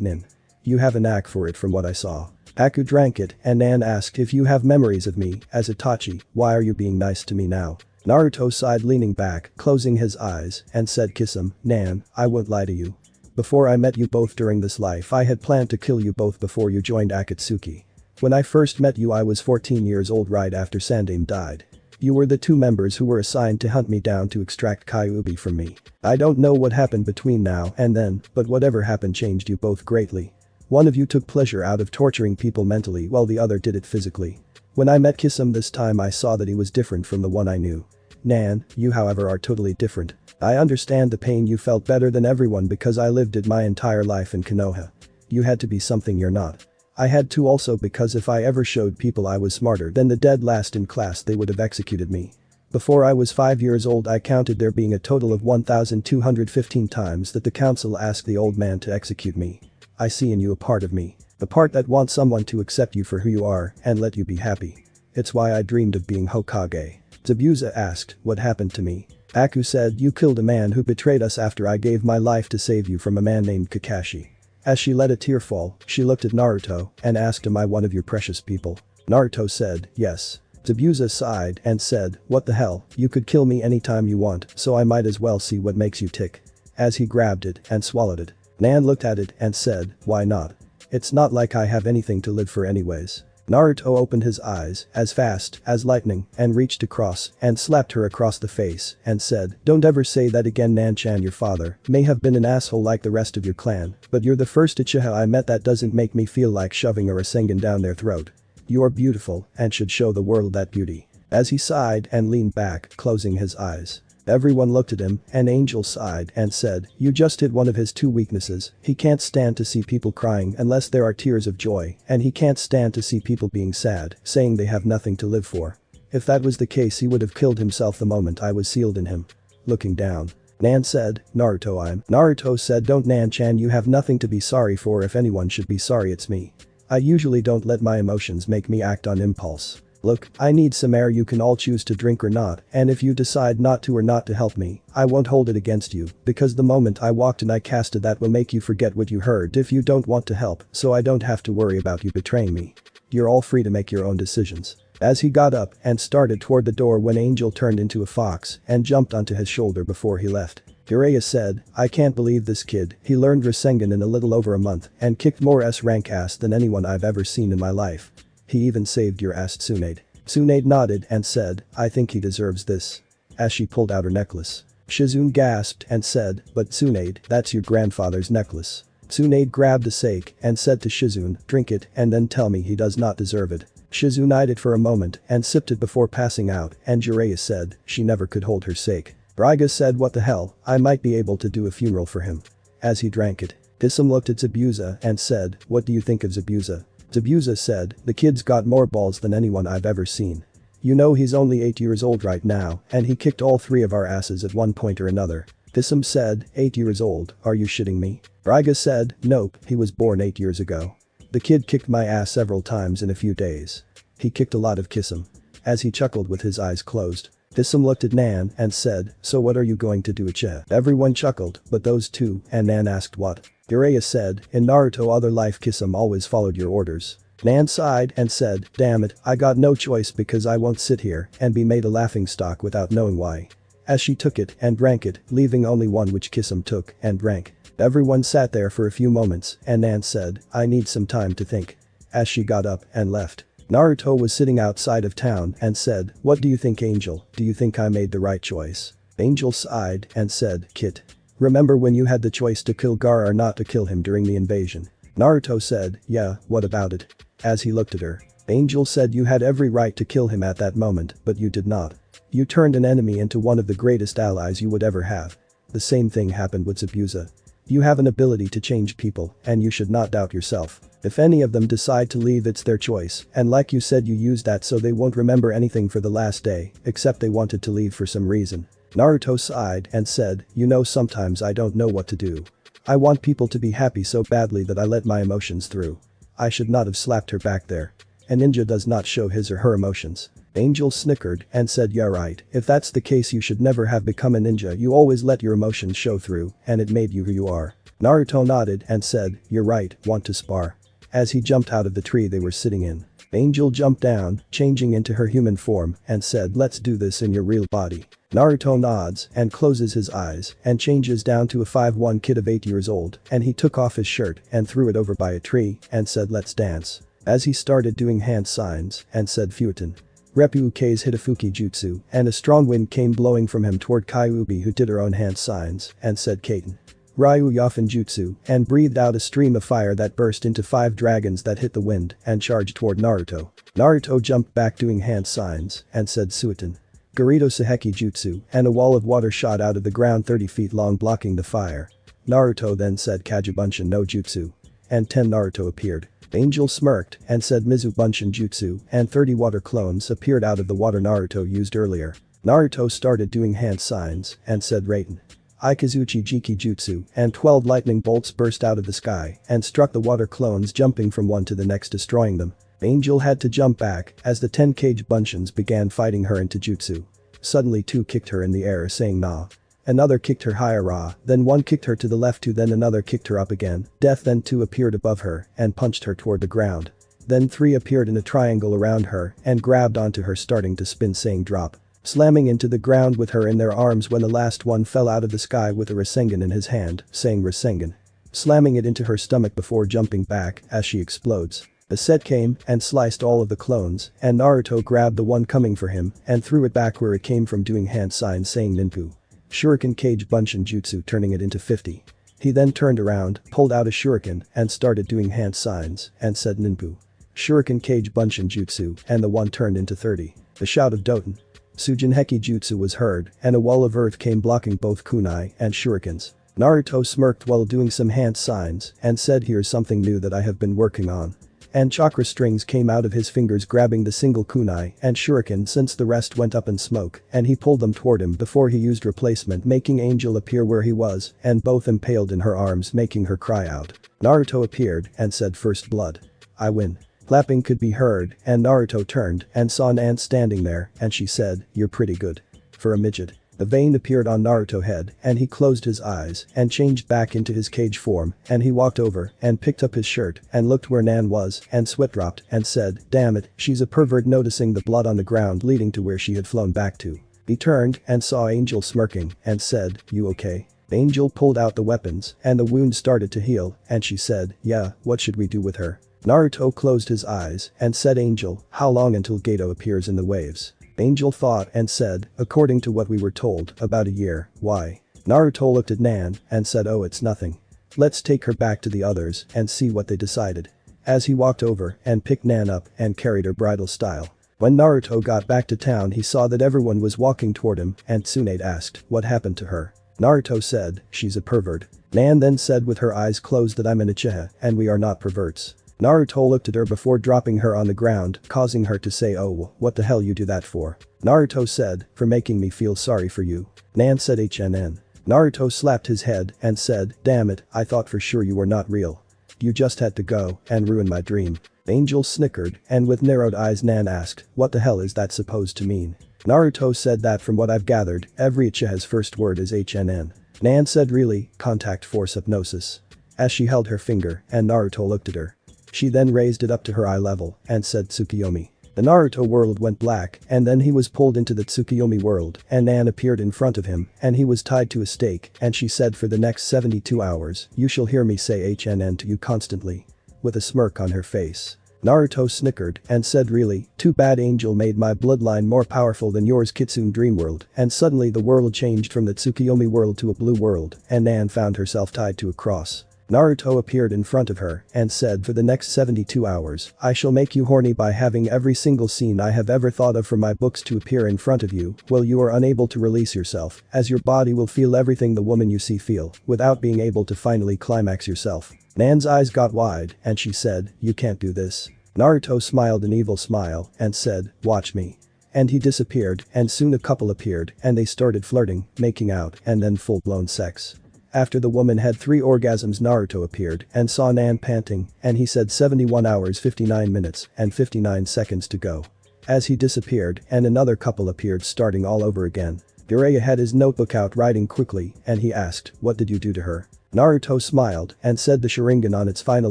nin. You have a knack for it from what I saw." Haku drank it and Nan asked, "If you have memories of me as Itachi, why are you being nice to me now?" Naruto sighed, leaning back, closing his eyes, and said, "Kiss him, Nan, I won't lie to you. Before I met you both during this life I had planned to kill you both before you joined Akatsuki. When I first met you I was 14 years old right after Sandame died. You were the 2 members who were assigned to hunt me down to extract Kyuubi from me. I don't know what happened between now and then, but whatever happened changed you both greatly. One of you took pleasure out of torturing people mentally while the other did it physically. When I met Kisum this time I saw that he was different from the one I knew. Nan, you however are totally different. I understand the pain you felt better than everyone because I lived it my entire life in Konoha. You had to be something you're not. I had to also because if I ever showed people I was smarter than the dead last in class they would have executed me. Before I was 5 years old I counted there being a total of 1,215 times that the council asked the old man to execute me. I see in you a part of me. The part that wants someone to accept you for who you are and let you be happy. It's why I dreamed of being Hokage." Zabuza asked, "What happened to me?" Aku said, "You killed a man who betrayed us after I gave my life to save you from a man named Kakashi." As she let a tear fall, she looked at Naruto and asked, "Am I one of your precious people?" Naruto said, "Yes." Zabuza sighed and said, "What the hell, you could kill me anytime you want, so I might as well see what makes you tick." As he grabbed it and swallowed it. Nan looked at it and said, "Why not? It's not like I have anything to live for anyways." Naruto opened his eyes as fast as lightning and reached across and slapped her across the face and said, "Don't ever say that again Nan-chan. Your father may have been an asshole like the rest of your clan, but you're the first Uchiha I met that doesn't make me feel like shoving a Rasengan down their throat. You're beautiful and should show the world that beauty." As he sighed and leaned back, closing his eyes. Everyone looked at him and Angel sighed and said, "You just hit one of his 2 weaknesses. He can't stand to see people crying unless there are tears of joy, and he can't stand to see people being sad, saying they have nothing to live for. If that was the case he would have killed himself the moment I was sealed in him." Looking down. Nan said, Naruto said, "Don't Nan-chan, you have nothing to be sorry for. If anyone should be sorry it's me. I usually don't let my emotions make me act on impulse. Look, I need some air. You can all choose to drink or not, and if you decide not to or not to help me, I won't hold it against you, because the moment I walked and I casted that will make you forget what you heard if you don't want to help, so I don't have to worry about you betraying me. You're all free to make your own decisions." As he got up and started toward the door when Angel turned into a fox and jumped onto his shoulder before he left. Jiraiya said, "I can't believe this kid, he learned Rasengan in a little over a month and kicked more S-rank ass than anyone I've ever seen in my life. He even saved your ass Tsunade." Tsunade nodded and said, "I think he deserves this." As she pulled out her necklace. Shizune gasped and said, "But Tsunade, that's your grandfather's necklace." Tsunade grabbed the sake and said to Shizune, "Drink it and then tell me he does not deserve it." Shizune eyed it for a moment and sipped it before passing out and Jiraiya said, "She never could hold her sake." Raiga said, "What the hell, I might be able to do a funeral for him." As he drank it. Disum looked at Zabuza and said, "What do you think of Zabuza?" Zabuza said, "The kid's got more balls than anyone I've ever seen. You know he's only 8 years old right now and he kicked all 3 of our asses at one point or another." Disum said, 8 years old, are you shitting me? Raiga said, "Nope, he was born 8 years ago. The kid kicked my ass several times in a few days. He kicked a lot of Kisum." As he chuckled with his eyes closed. Disum looked at Nan and said, "So what are you going to do Uchiha?" Everyone chuckled, but those 2, and Nan asked what. Jiraiya said, "In Naruto other life Kisum always followed your orders." Nan sighed and said, "Damn it, I got no choice because I won't sit here and be made a laughingstock without knowing why." As she took it and drank it, leaving only one which Kisum took and drank. Everyone sat there for a few moments and Nan said, "I need some time to think." As she got up and left. Naruto was sitting outside of town and said, "What do you think Angel, do you think I made the right choice?" Angel sighed and said, "Kit. Remember when you had the choice to kill Gaara or not to kill him during the invasion?" Naruto said, "Yeah, what about it?" As he looked at her. Angel said, "You had every right to kill him at that moment, but you did not. You turned an enemy into one of the greatest allies you would ever have." The same thing happened with Zabuza. You have an ability to change people, and you should not doubt yourself. If any of them decide to leave, it's their choice, and like you said, you use that so they won't remember anything for the last day, except they wanted to leave for some reason. Naruto sighed and said, you know, sometimes I don't know what to do. I want people to be happy so badly that I let my emotions through. I should not have slapped her back there. A ninja does not show his or her emotions. Angel snickered and said, yeah right, if that's the case you should never have become a ninja, you always let your emotions show through, and it made you who you are. Naruto nodded and said, you're right, want to spar? As he jumped out of the tree they were sitting in. Angel jumped down, changing into her human form, and said, let's do this in your real body. Naruto nods and closes his eyes and changes down to a 5'1" kid of 8 years old, and he took off his shirt and threw it over by a tree and said, let's dance. As he started doing hand signs and said Futon. Reppuke's Hitafuki Jutsu, and a strong wind came blowing from him toward Kyuubi, who did her own hand signs and said Kaiten. Ryu Yafen Jutsu and breathed out a stream of fire that burst into 5 dragons that hit the wind and charged toward Naruto. Naruto jumped back doing hand signs and said Suiton. Garito Saheki Jutsu and a wall of water shot out of the ground 30 feet long blocking the fire. Naruto then said Kajubunshin no Jutsu. And 10 Naruto appeared. Angel smirked and said Mizu Bunshin Jutsu and 30 water clones appeared out of the water Naruto used earlier. Naruto started doing hand signs and said Raiten. Ikazuchi Jiki Jutsu and 12 lightning bolts burst out of the sky and struck the water clones, jumping from one to the next, destroying them. Angel had to jump back as the 10 cage bunshins began fighting her into jutsu. Suddenly 2 kicked her in the air saying nah. Another kicked her higher, then 1 kicked her to the left, 2 then another kicked her up again, death, then 2 appeared above her and punched her toward the ground. Then 3 appeared in a triangle around her and grabbed onto her, starting to spin saying drop. Slamming into the ground with her in their arms when the last one fell out of the sky with a Rasengan in his hand, saying Rasengan. Slamming it into her stomach before jumping back as she explodes. A set came and sliced all of the clones, and Naruto grabbed the one coming for him and threw it back where it came from, doing hand signs saying Ninpu. Shuriken Cage Bunshin Jutsu, turning it into 50. He then turned around, pulled out a shuriken and started doing hand signs and said Ninpu. Shuriken Cage Bunshin Jutsu, and the one turned into 30. The shout of Doten. Sujinheki Jutsu was heard and a wall of earth came blocking both kunai and shurikens. Naruto smirked while doing some hand signs and said, here's something new that I have been working on. And chakra strings came out of his fingers grabbing the single kunai and shuriken, since the rest went up in smoke, and he pulled them toward him before he used replacement, making Angel appear where he was and both impaled in her arms, making her cry out. Naruto appeared and said first blood. I win. Clapping could be heard and Naruto turned and saw Nan standing there and she said, you're pretty good. For a midget. The vein appeared on Naruto's head and he closed his eyes and changed back into his cage form, and he walked over and picked up his shirt and looked where Nan was and sweat dropped and said, damn it, she's a pervert, noticing the blood on the ground leading to where she had flown back to. He turned and saw Angel smirking and said, you okay? Angel pulled out the weapons and the wound started to heal and she said, yeah, what should we do with her? Naruto closed his eyes and said, Angel, how long until Gato appears in the waves? Angel thought and said, according to what we were told, about a year. Why? Naruto looked at Nan and said, oh, it's nothing. Let's take her back to the others and see what they decided. As he walked over and picked Nan up and carried her bridal style. When Naruto got back to town, he saw that everyone was walking toward him and Tsunade asked, what happened to her? Naruto said, she's a pervert. Nan then said with her eyes closed that I'm an Uchiha and we are not perverts. Naruto looked at her before dropping her on the ground, causing her to say, oh, what the hell you do that for? Naruto said, for making me feel sorry for you. Nan said HNN. Naruto slapped his head and said, damn it, I thought for sure you were not real. You just had to go and ruin my dream. Angel snickered and with narrowed eyes Nan asked, what the hell is that supposed to mean? Naruto said that from what I've gathered, every Uchiha's first word is HNN. Nan said really, contact force hypnosis. As she held her finger and Naruto looked at her. She then raised it up to her eye level and said Tsukiyomi. The Naruto world went black and then he was pulled into the Tsukiyomi world and Nan appeared in front of him and he was tied to a stake and she said, for the next 72 hours, you shall hear me say HNN to you constantly. With a smirk on her face. Naruto snickered and said, really, too bad. Angel made my bloodline more powerful than yours, Kitsune Dream World, and suddenly the world changed from the Tsukiyomi world to a blue world and Nan found herself tied to a cross. Naruto appeared in front of her and said for the next 72 hours, I shall make you horny by having every single scene I have ever thought of from my books to appear in front of you while you are unable to release yourself, as your body will feel everything the woman you see feel, without being able to finally climax yourself. Nan's eyes got wide and she said, you can't do this. Naruto smiled an evil smile and said, watch me. And he disappeared and soon a couple appeared and they started flirting, making out and then full-blown sex. After the woman had 3 orgasms Naruto appeared and saw Nan panting and he said 71 hours 59 minutes and 59 seconds to go. As he disappeared and another couple appeared starting all over again. Jiraiya had his notebook out writing quickly and he asked, what did you do to her? Naruto smiled and said the Sharingan on its final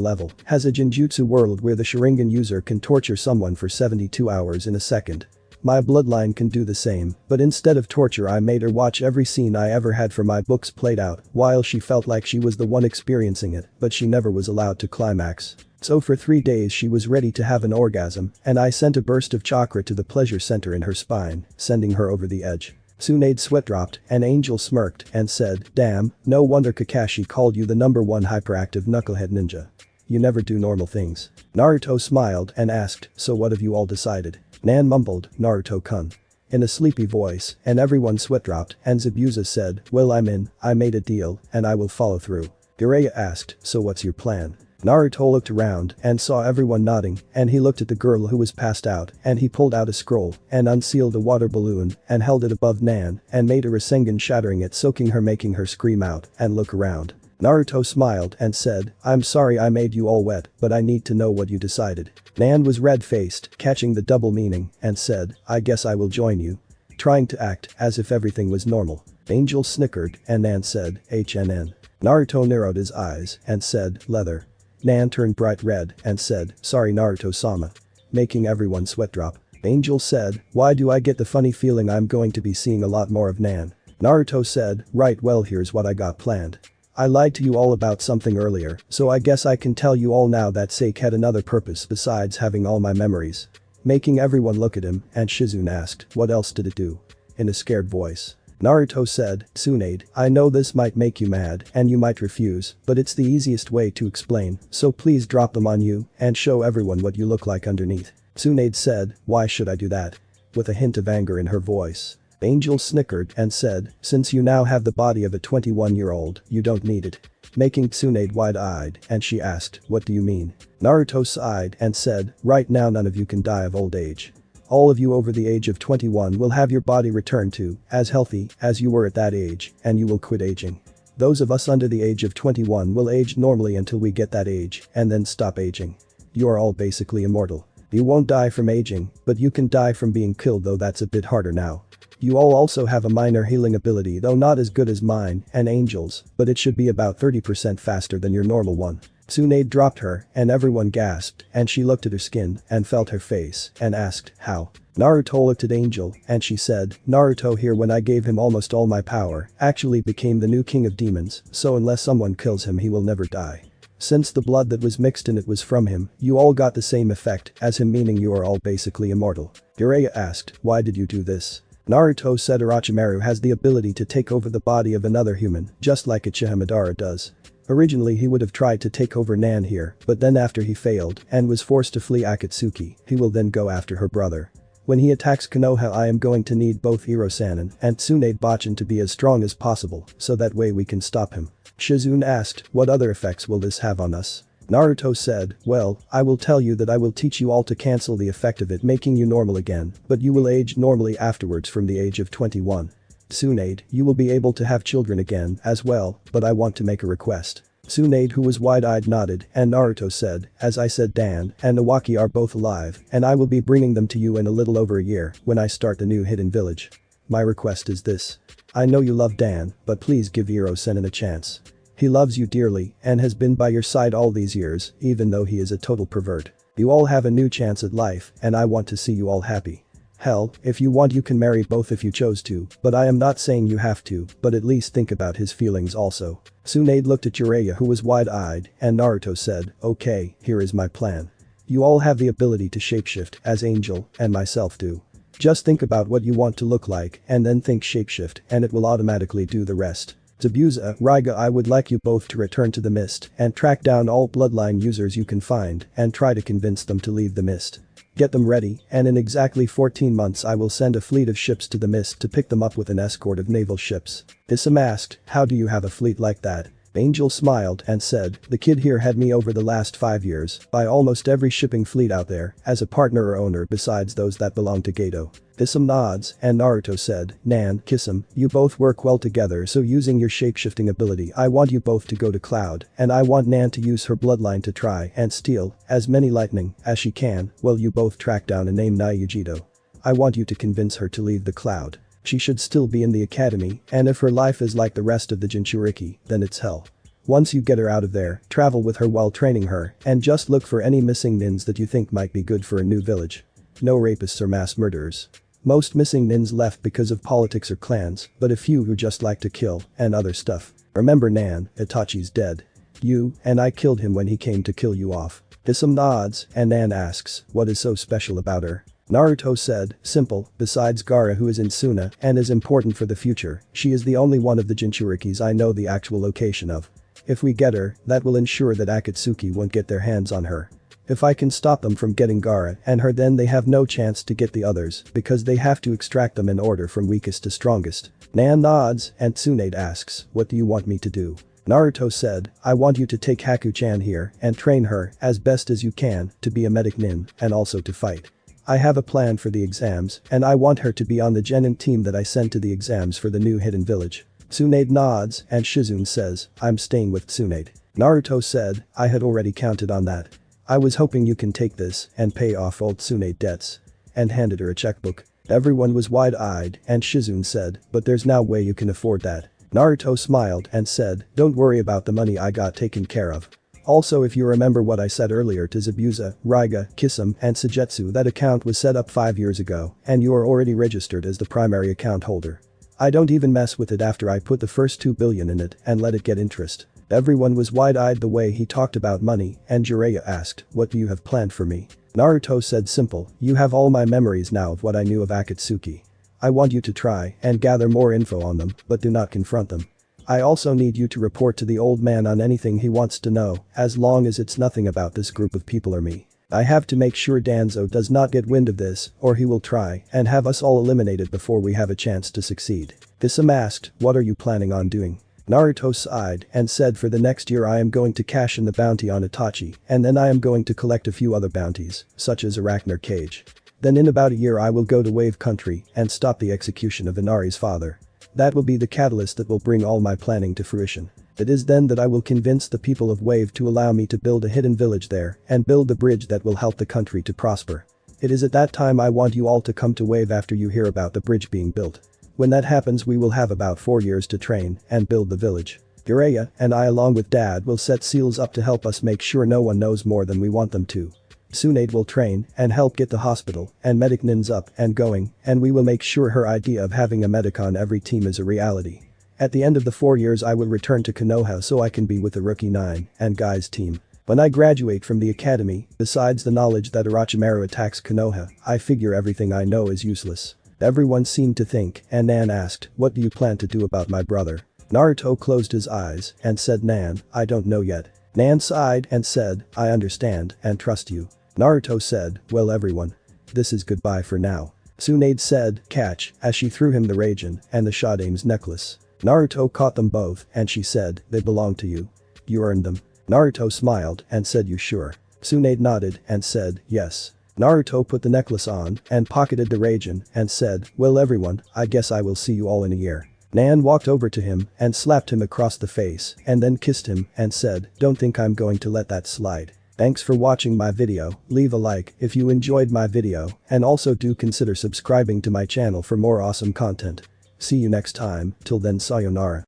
level has a Genjutsu world where the Sharingan user can torture someone for 72 hours in a second. My bloodline can do the same, but instead of torture I made her watch every scene I ever had from my books played out while she felt like she was the one experiencing it, but she never was allowed to climax. So for 3 days she was ready to have an orgasm and I sent a burst of chakra to the pleasure center in her spine, sending her over the edge. Tsunade's sweat dropped and Angel smirked and said, damn, no wonder Kakashi called you the #1 hyperactive knucklehead ninja. You never do normal things. Naruto smiled and asked, so what have you all decided? Nan mumbled, Naruto-kun. In a sleepy voice, and everyone sweat dropped, and Zabuza said, well I made a deal, and I will follow through. Jiraiya asked, so what's your plan? Naruto looked around and saw everyone nodding and he looked at the girl who was passed out and he pulled out a scroll and unsealed a water balloon and held it above Nan and made a Rasengan shattering it soaking her making her scream out and look around. Naruto smiled and said, I'm sorry I made you all wet, but I need to know what you decided. Nan was red-faced, catching the double meaning, and said, I guess I will join you. Trying to act as if everything was normal. Angel snickered and Nan said, HNN. Naruto narrowed his eyes and said, leather. Nan turned bright red and said, sorry Naruto-sama. Making everyone sweat drop. Angel said, why do I get the funny feeling I'm going to be seeing a lot more of Nan? Naruto said, right well here's what I got planned. I lied to you all about something earlier, so I guess I can tell you all now that Sake had another purpose besides having all my memories. Making everyone look at him, and Shizune asked, what else did it do? In a scared voice. Naruto said, Tsunade, I know this might make you mad and you might refuse, but it's the easiest way to explain, so please drop them on you and show everyone what you look like underneath. Tsunade said, why should I do that? With a hint of anger in her voice. Angel snickered and said, since you now have the body of a 21-year-old, you don't need it. Making Tsunade wide-eyed and she asked, what do you mean? Naruto sighed and said, right now none of you can die of old age. All of you over the age of 21 will have your body returned to as healthy as you were at that age and you will quit aging. Those of us under the age of 21 will age normally until we get that age and then stop aging. You are all basically immortal. You won't die from aging, but you can die from being killed though that's a bit harder now. You all also have a minor healing ability though not as good as mine and Angel's, but it should be about 30% faster than your normal one. Tsunade dropped her and everyone gasped and she looked at her skin and felt her face and asked, how? Naruto looked at Angel and she said, Naruto here when I gave him almost all my power actually became the new king of demons, so unless someone kills him he will never die. Since the blood that was mixed in it was from him, you all got the same effect as him meaning you are all basically immortal. Jiraiya asked, why did you do this? Naruto said Orochimaru has the ability to take over the body of another human, just like Uchiha Madara does. Originally he would have tried to take over Nan here, but then after he failed and was forced to flee Akatsuki, he will then go after her brother. When he attacks Konoha I am going to need both Iro-sanin and Tsunade Bachin to be as strong as possible, so that way we can stop him. Shizune asked, what other effects will this have on us? Naruto said, well, I will tell you that I will teach you all to cancel the effect of it making you normal again, but you will age normally afterwards from the age of 21. Tsunade, you will be able to have children again as well, but I want to make a request. Tsunade who was wide-eyed nodded and Naruto said, as I said Dan and Nawaki are both alive and I will be bringing them to you in a little over a year when I start the new hidden village. My request is this. I know you love Dan, but please give Iro-sanin a chance. He loves you dearly and has been by your side all these years, even though he is a total pervert. You all have a new chance at life and I want to see you all happy. Hell, if you want you can marry both if you chose to, but I am not saying you have to, but at least think about his feelings also. Tsunade looked at Jiraiya who was wide-eyed and Naruto said, okay, here is my plan. You all have the ability to shapeshift as Angel and myself do. Just think about what you want to look like and then think shapeshift and it will automatically do the rest. Zabuza, Raiga, I would like you both to return to the mist and track down all bloodline users you can find and try to convince them to leave the mist. Get them ready, and in exactly 14 months I will send a fleet of ships to the mist to pick them up with an escort of naval ships. Issam asked, how do you have a fleet like that? Angel smiled and said, the kid here had me over the last 5 years by almost every shipping fleet out there as a partner or owner besides those that belong to Gato. Issam nods and Naruto said, Nan, Kisum, you both work well together, so using your shapeshifting ability I want you both to go to Cloud and I want Nan to use her bloodline to try and steal as many lightning as she can while you both track down a name Nayujito. I want you to convince her to leave the Cloud. She should still be in the academy, and if her life is like the rest of the Jinchuriki, then it's hell. Once you get her out of there, travel with her while training her and just look for any missing nins that you think might be good for a new village. No rapists or mass murderers. Most missing nins left because of politics or clans, but a few who just like to kill and other stuff. Remember Nan, Itachi's dead. You and I killed him when he came to kill you off. Issam nods and Nan asks, what is so special about her? Naruto said, simple, besides Gaara who is in Suna and is important for the future, she is the only one of the Jinchurikis I know the actual location of. If we get her, that will ensure that Akatsuki won't get their hands on her. If I can stop them from getting Gaara and her, then they have no chance to get the others because they have to extract them in order from weakest to strongest. Nan nods and Tsunade asks, what do you want me to do? Naruto said, I want you to take Haku-chan here and train her as best as you can to be a medic nin and also to fight. I have a plan for the exams and I want her to be on the genin team that I sent to the exams for the new hidden village. Tsunade nods and Shizune says, I'm staying with Tsunade. Naruto said, I had already counted on that. I was hoping you can take this and pay off old Tsunade debts. And handed her a checkbook. Everyone was wide-eyed and Shizune said, but there's no way you can afford that. Naruto smiled and said, don't worry about the money, I got taken care of. Also, if you remember what I said earlier to Zabuza, Raiga, Kisum and Sujetsu, that account was set up 5 years ago and you are already registered as the primary account holder. I don't even mess with it after I put the first 2 billion in it and let it get interest. Everyone was wide-eyed the way he talked about money and Jiraiya asked, what do you have planned for me? Naruto said, simple, you have all my memories now of what I knew of Akatsuki. I want you to try and gather more info on them, but do not confront them. I also need you to report to the old man on anything he wants to know, as long as it's nothing about this group of people or me. I have to make sure Danzo does not get wind of this, or he will try and have us all eliminated before we have a chance to succeed. Issam asked, what are you planning on doing? Naruto sighed and said, for the next year I am going to cash in the bounty on Itachi, and then I am going to collect a few other bounties, such as Arachner Cage. Then in about a year I will go to Wave Country and stop the execution of Inari's father. That will be the catalyst that will bring all my planning to fruition. It is then that I will convince the people of Wave to allow me to build a hidden village there and build the bridge that will help the country to prosper. It is at that time I want you all to come to Wave after you hear about the bridge being built. When that happens we will have about 4 years to train and build the village. Jiraiya and I along with Dad will set seals up to help us make sure no one knows more than we want them to. Tsunade will train and help get the hospital and medic nins up and going, and we will make sure her idea of having a medic on every team is a reality. At the end of the 4 years I will return to Konoha so I can be with the Rookie 9 and Guys team. When I graduate from the academy, besides the knowledge that Orochimaru attacks Konoha, I figure everything I know is useless. Everyone seemed to think, and Nan asked, what do you plan to do about my brother? Naruto closed his eyes and said, Nan, I don't know yet. Nan sighed and said, I understand and trust you. Naruto said, well everyone. This is goodbye for now. Tsunade said, catch, as she threw him the Raijin and the Shadame's necklace. Naruto caught them both and she said, they belong to you. You earned them. Naruto smiled and said, you sure? Tsunade nodded and said, yes. Naruto put the necklace on and pocketed the Raijin and said, well everyone, I guess I will see you all in a year. Nan walked over to him and slapped him across the face and then kissed him and said, don't think I'm going to let that slide. Thanks for watching my video, leave a like if you enjoyed my video and also do consider subscribing to my channel for more awesome content. See you next time, till then sayonara.